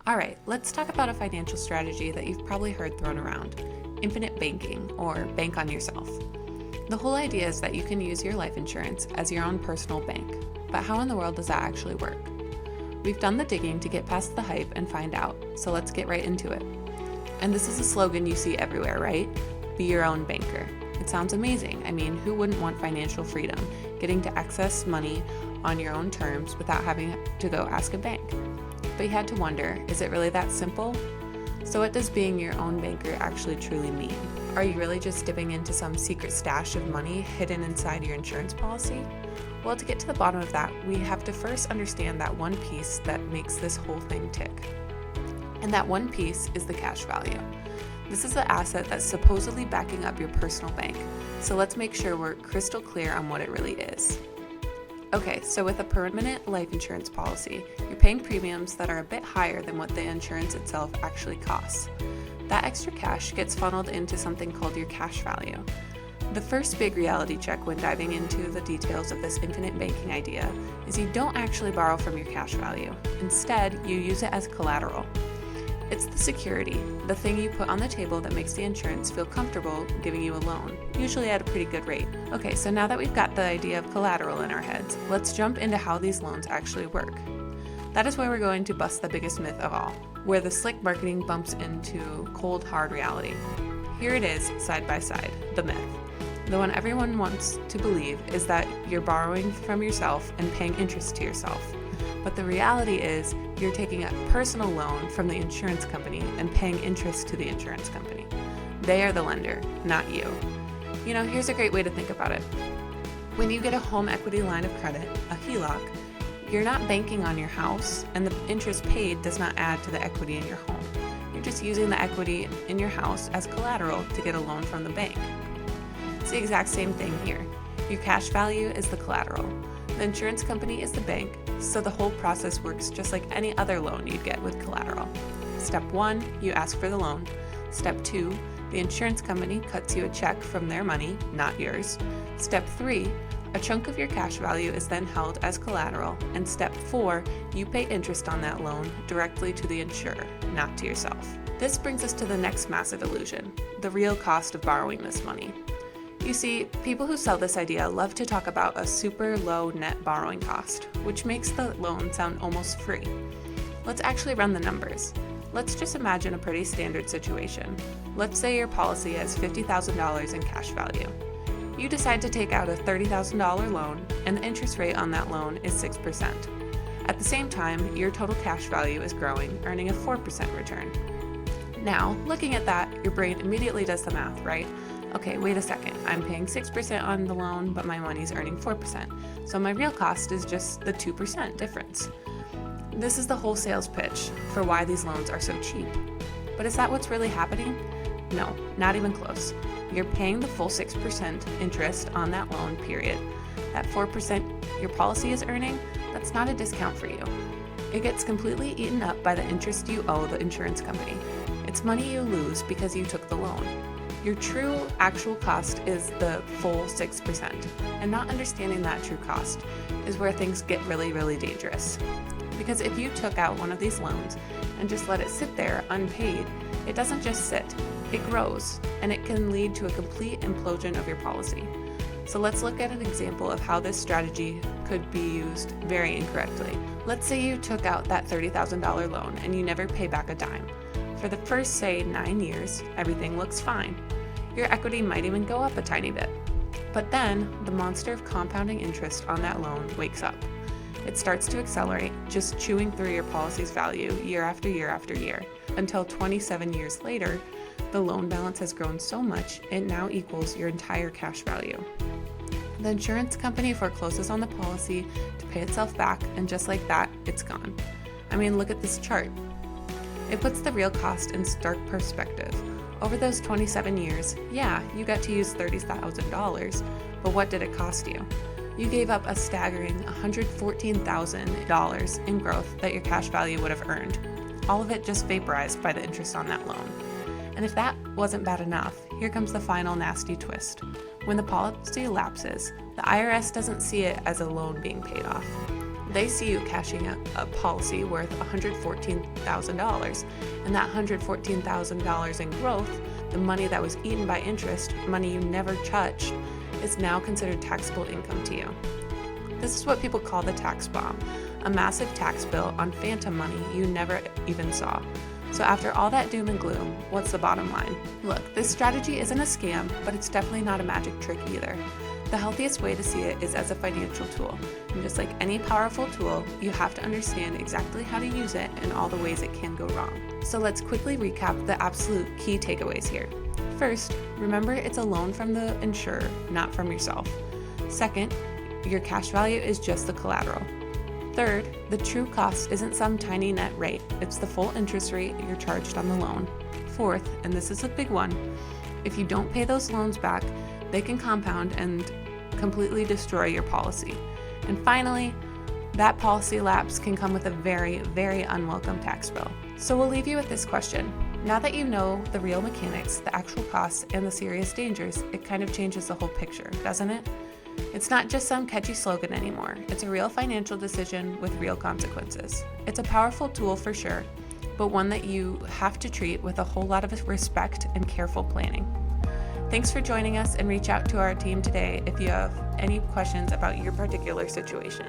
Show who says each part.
Speaker 1: Alright, let's talk about a financial strategy that you've probably heard thrown around, infinite banking, or bank on yourself. The whole idea is that you can use your life insurance as your own personal bank, but how in the world does that actually work? We've done the digging to get past the hype and find out, so let's get right into it. And this is a slogan you see everywhere, right? Be your own banker. It sounds amazing. I mean, who wouldn't want financial freedom, getting to access money on your own terms without having to go ask a bank? But you had to wonder, is it really that simple? So what does being your own banker actually truly mean? Are you really just dipping into some secret stash of money hidden inside your insurance policy? Well, to get to the bottom of that, we have to first understand that one piece that makes this whole thing tick. And that one piece is the cash value. This is the asset that's supposedly backing up your personal bank. So let's make sure we're crystal clear on what it really is. Okay, so with a permanent life insurance policy, you're paying premiums that are a bit higher than what the insurance itself actually costs. That extra cash gets funneled into something called your cash value. The first big reality check when diving into the details of this infinite banking idea is you don't actually borrow from your cash value. Instead, you use it as collateral. It's the security, the thing you put on the table that makes the insurance feel comfortable giving you a loan, usually at a pretty good rate. Okay, so now that we've got the idea of collateral in our heads, let's jump into how these loans actually work. That is where we're going to bust the biggest myth of all, where the slick marketing bumps into cold, hard reality. Here it is, side by side, the myth. The one everyone wants to believe is that you're borrowing from yourself and paying interest to yourself. But the reality is you're taking a personal loan from the insurance company and paying interest to the insurance company. They are the lender, not you. You know, here's a great way to think about it. When you get a home equity line of credit, a HELOC, you're not banking on your house, and the interest paid does not add to the equity in your home. You're just using the equity in your house as collateral to get a loan from the bank. It's the exact same thing here. Your cash value is the collateral. The insurance company is the bank, so the whole process works just like any other loan you'd get with collateral. Step 1, you ask for the loan. Step 2, the insurance company cuts you a check from their money, not yours. Step 3, a chunk of your cash value is then held as collateral. And step 4, you pay interest on that loan directly to the insurer, not to yourself. This brings us to the next massive illusion, the real cost of borrowing this money. You see, people who sell this idea love to talk about a super low net borrowing cost, which makes the loan sound almost free. Let's actually run the numbers. Let's just imagine a pretty standard situation. Let's say your policy has $50,000 in cash value. You decide to take out a $30,000 loan, and the interest rate on that loan is 6%. At the same time, your total cash value is growing, earning a 4% return. Now, looking at that, your brain immediately does the math, right? Okay, wait a second, I'm paying 6% on the loan, but my money's earning 4%. So my real cost is just the 2% difference. This is the whole sales pitch for why these loans are so cheap. But is that what's really happening? No, not even close. You're paying the full 6% interest on that loan, period. That 4% your policy is earning, that's not a discount for you. It gets completely eaten up by the interest you owe the insurance company. It's money you lose because you took the loan. Your true actual cost is the full 6%, and not understanding that true cost is where things get really, really dangerous. Because if you took out one of these loans and just let it sit there unpaid, it doesn't just sit, it grows, and it can lead to a complete implosion of your policy. So let's look at an example of how this strategy could be used very incorrectly. Let's say you took out that $30,000 loan and you never pay back a dime. For the first, say, 9 years, everything looks fine. Your equity might even go up a tiny bit. But then, the monster of compounding interest on that loan wakes up. It starts to accelerate, just chewing through your policy's value year after year after year, until 27 years later, the loan balance has grown so much, it now equals your entire cash value. The insurance company forecloses on the policy to pay itself back, and just like that, it's gone. I mean, look at this chart. It puts the real cost in stark perspective. Over those 27 years, yeah, you got to use $30,000, but what did it cost you? You gave up a staggering $114,000 in growth that your cash value would have earned. All of it just vaporized by the interest on that loan. And if that wasn't bad enough, here comes the final nasty twist. When the policy lapses, the IRS doesn't see it as a loan being paid off. they see you cashing a policy worth $114,000, and that $114,000 in growth, the money that was eaten by interest, money you never touched, is now considered taxable income to you. This is what people call the tax bomb, a massive tax bill on phantom money you never even saw. So after all that doom and gloom, what's the bottom line? Look, this strategy isn't a scam, but it's definitely not a magic trick either. The healthiest way to see it is as a financial tool. And just like any powerful tool, you have to understand exactly how to use it and all the ways it can go wrong. So let's quickly recap the absolute key takeaways here. First, remember it's a loan from the insurer, not from yourself. Second, your cash value is just the collateral. Third, the true cost isn't some tiny net rate, it's the full interest rate you're charged on the loan. Fourth, and this is a big one, if you don't pay those loans back, they can compound and completely destroy your policy. And finally, that policy lapse can come with a very, very unwelcome tax bill. So we'll leave you with this question. Now that you know the real mechanics, the actual costs, and the serious dangers, it kind of changes the whole picture, doesn't it? It's not just some catchy slogan anymore. It's a real financial decision with real consequences. It's a powerful tool for sure, but one that you have to treat with a whole lot of respect and careful planning. Thanks for joining us, and reach out to our team today if you have any questions about your particular situation.